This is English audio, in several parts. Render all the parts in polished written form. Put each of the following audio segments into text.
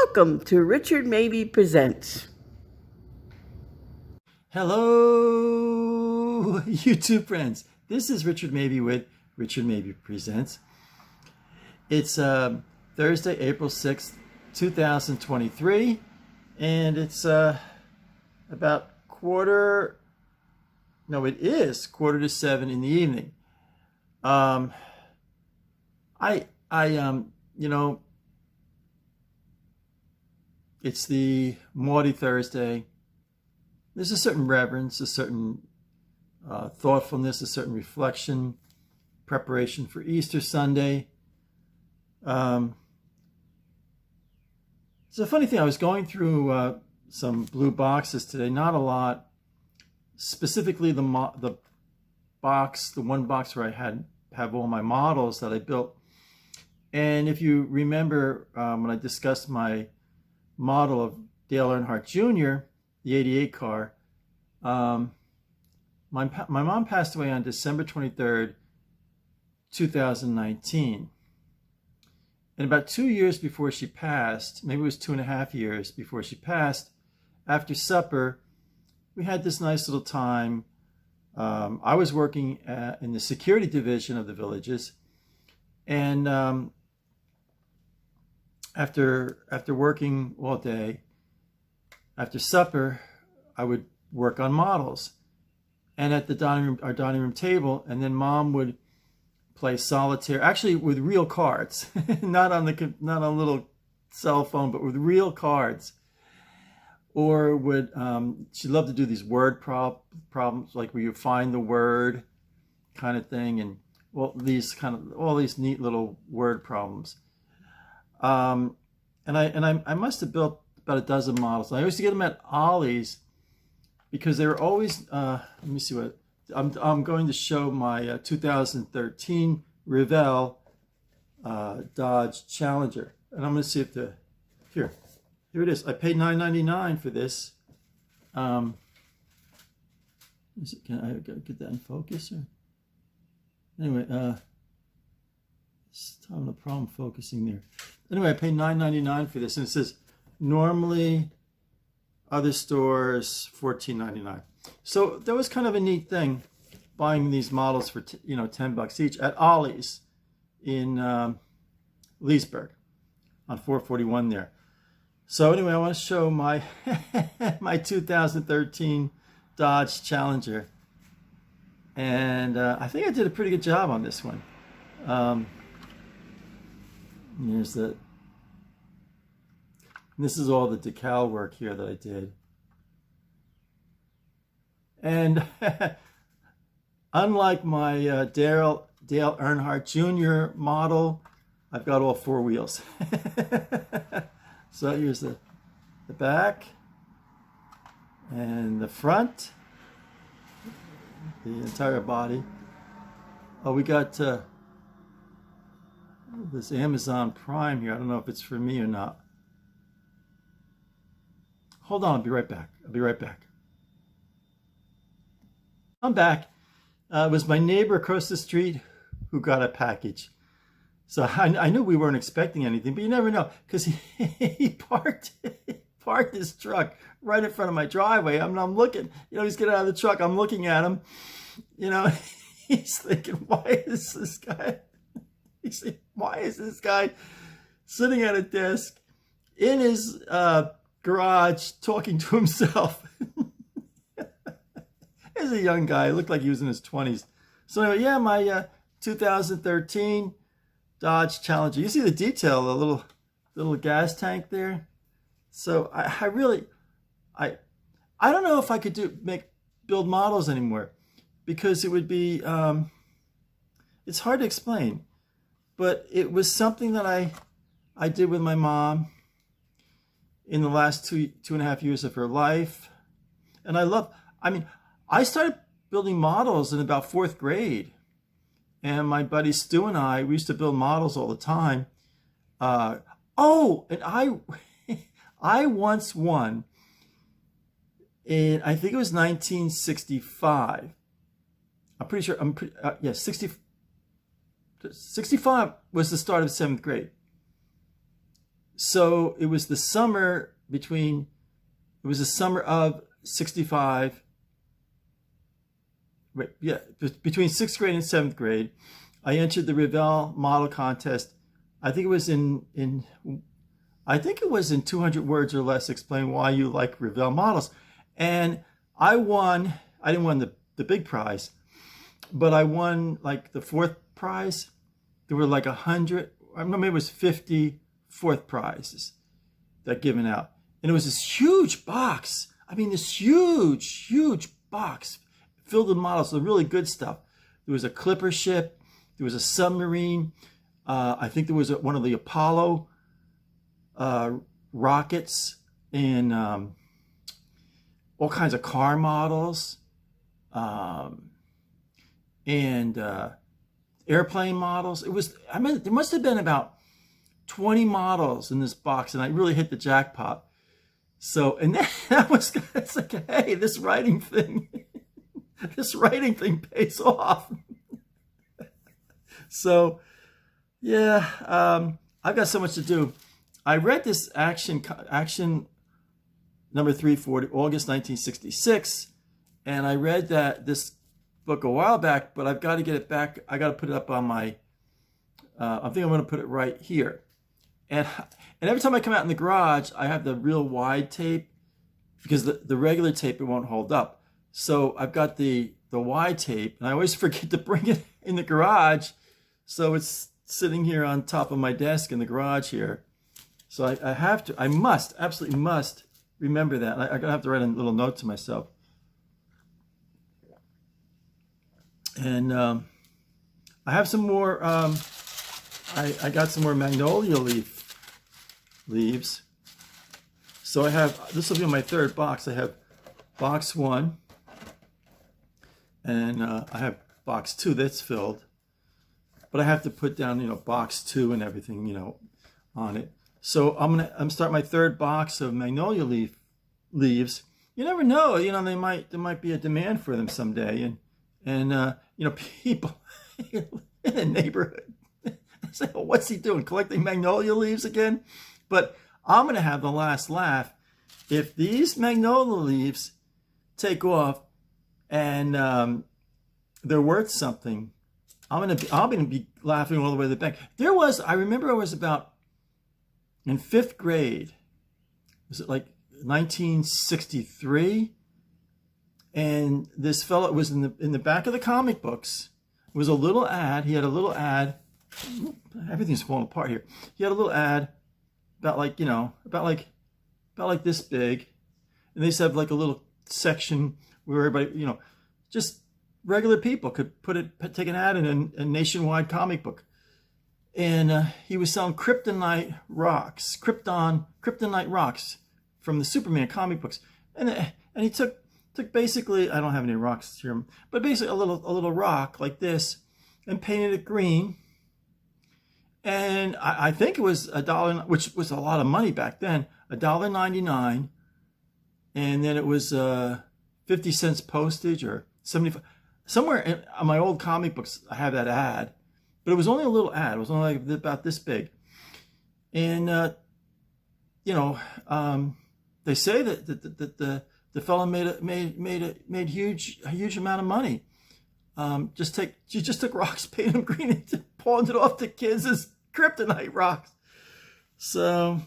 Welcome to Richard Mabey Presents. Hello, YouTube friends. This is Richard Mabey with Richard Mabey Presents. It's Thursday, April 6th, 2023, and it's about it is 6:45 in the evening. It's the Maudie Thursday. There's a certain reverence, a certain thoughtfulness, a certain reflection, preparation for Easter Sunday. It's a funny thing. I was going through some blue boxes today, not a lot. Specifically, the one box where I have all my models that I built. And if you remember when I discussed my model of Dale Earnhardt Jr., the 88 car, my mom passed away on December 23rd, 2019. And about 2 years before she passed, maybe it was 2.5 years before she passed, after supper, we had this nice little time. I was working in the security division of the Villages, and after working all day, after supper, I would work on models, and at the our dining room table, and then Mom would play solitaire, actually with real cards, not on a little cell phone, but with real cards. Or would she loved to do these word problems, like where you find the word kind of thing, and all these neat little word problems. And I must have built about a dozen models. I used to get them at Ollie's because they were always. Let me see what I'm going to show my 2013 Revell Dodge Challenger, and I'm going to see if here it is. I paid $9.99 for this. Can I get that in focus? Or anyway, it's having a problem focusing there. Anyway, I paid $9.99 for this, and it says normally other stores $14.99. So that was kind of a neat thing, buying these models for $10 each at Ollie's in Leesburg on 441 there. So anyway, I want to show my my 2013 Dodge Challenger, and I think I did a pretty good job on this one. Here's this is all the decal work here that I did. And unlike my Dale Earnhardt Jr. model, I've got all four wheels. So here's the back and the front, the entire body. Oh, we got this Amazon Prime here. I don't know if it's for me or not. Hold on, I'll be right back. I'm back. It was my neighbor across the street who got a package. So I knew we weren't expecting anything, but you never know, because he parked his truck right in front of my driveway. I'm looking, he's getting out of the truck. I'm looking at him, he's thinking, why is this guy sitting at a desk in his garage talking to himself? As a young guy, it looked like he was in his 20s. So anyway, yeah, my 2013 Dodge Challenger. You see the detail, the little gas tank there. So I don't know if I could build models anymore, because it would be it's hard to explain, but it was something that I did with my mom in the last 2.5 years of her life, and I started building models in about 4th grade. And my buddy Stu and we used to build models all the time. And I once won in, I think it was 1965. I'm pretty sure, 65 was the start of 7th grade. So it was the summer of 65. Right, yeah, between 6th grade and 7th grade, I entered the Revell model contest. I think it was in 200 words or less, explain why you like Revell models. And I won. I didn't win the big prize, but I won like the 4th prize. There were like 100, I don't know, maybe it was 50 4th prizes that given out. And it was this huge box. I mean, this huge box filled with models, the really good stuff. There was a clipper ship. There was a submarine. I think there was one of the Apollo rockets, and all kinds of car models, and airplane models. There must have been about 20 models in this box, and I really hit the jackpot. So, and that was, it's like, hey, this writing thing pays off. So, yeah, I've got so much to do. I read this action number 340, August 1966, and I read this book a while back, but I've got to get it back. I got to put it up on my, I think I'm going to put it right here. And every time I come out in the garage, I have the real wide tape, because the regular tape, it won't hold up. So I've got the wide tape, and I always forget to bring it in the garage. So it's sitting here on top of my desk in the garage here. So I absolutely must remember that. I'm going to have to write a little note to myself. And I have some more, I got some more magnolia leaves. So I have, this will be my 3rd box. I have box 1, and I have box 2 that's filled. But I have to put down, box 2 and everything, on it. So I'm starting my 3rd box of magnolia leaves. You never know, there might be a demand for them someday, and people in the neighborhood say, "Well, what's he doing? Collecting magnolia leaves again?" But I'm gonna have the last laugh if these magnolia leaves take off and they're worth something. I'm gonna be laughing all the way to the bank. I remember I was about in 5th grade. Was it like 1963? And this fellow was in the back of the comic books. It was a little ad. He had a little ad. Everything's falling apart here. He had a little ad about like this big, and they used to have like a little section where everybody, just regular people could take an ad in a nationwide comic book. And he was selling kryptonite rocks from the Superman comic books. And he took basically, I don't have any rocks here, but basically a little rock like this and painted it green. And I think it was $1, which was a lot of money back then, $1.99. And then it was 50 cents postage or 75. Somewhere on my old comic books, I have that ad, but it was only a little ad. It was only like about this big. And, they say that the fellow made a huge amount of money. She just took rocks, painted them green, and pawned it off to kids as kryptonite rocks. So,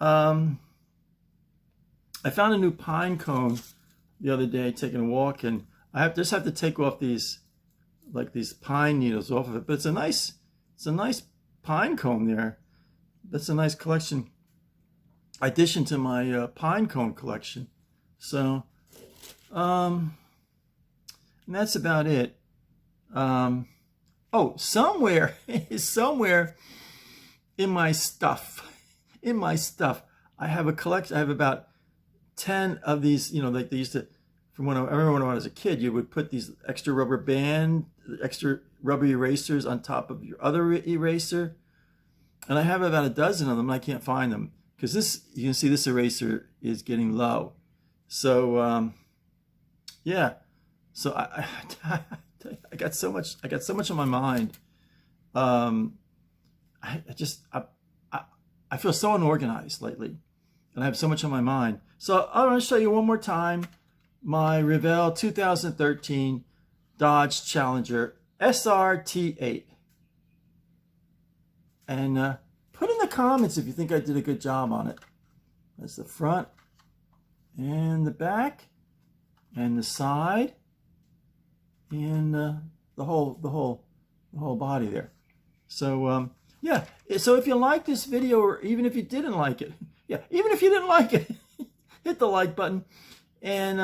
I found a new pine cone the other day, taking a walk, and I just have to take off these pine needles off of it. But it's a nice pine cone there. That's a nice collection, addition to my pine cone collection. So, and that's about it. Somewhere in my stuff, I have a collection. I have about 10 of these, like they used to, I remember when I was a kid, you would put these extra rubber erasers on top of your other eraser. And I have about a dozen of them, and I can't find them. Because you can see this eraser is getting low. So, yeah. So I got so much on my mind. I feel so unorganized lately, and I have so much on my mind. So I want to show you one more time my Revell 2013 Dodge Challenger SRT8. And put in the comments if you think I did a good job on it. That's the front and the back and the side and the whole body there. So yeah, so if you like this video, or even if you didn't like it, yeah, even if you didn't like it, hit the like button. And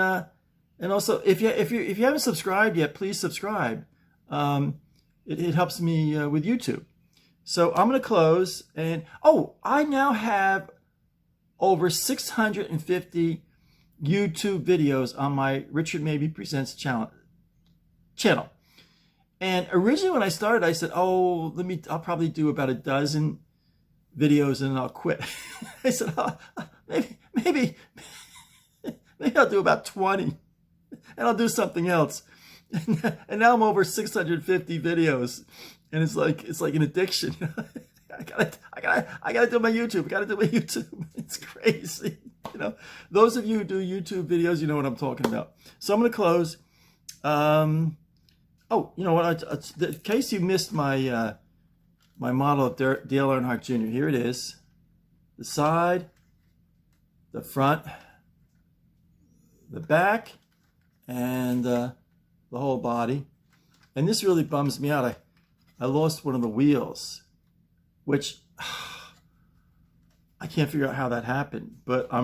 also, if you haven't subscribed yet, please subscribe. It helps me with YouTube. So I'm going to close, and I now have over 650 YouTube videos on my Richard Mabey Presents channel. And originally when I started, I said, I'll probably do about a dozen videos and then I'll quit. I said, maybe I'll do about 20 and I'll do something else. And now I'm over 650 videos, and it's like an addiction. I gotta do my YouTube. I gotta do my YouTube. It's crazy. You know, those of you who do YouTube videos, you know what I'm talking about. So I'm gonna close. You know what? In case you missed my my model of Dale Earnhardt Jr., here it is. The side, the front, the back, and the whole body. And this really bums me out. I lost one of the wheels, which I can't figure out how that happened, but it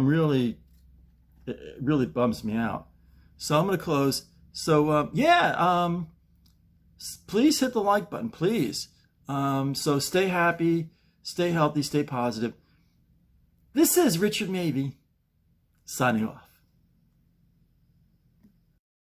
really bums me out. So I'm going to close. So please hit the like button, please. So stay happy, stay healthy, stay positive. This is Richard Mabey signing off.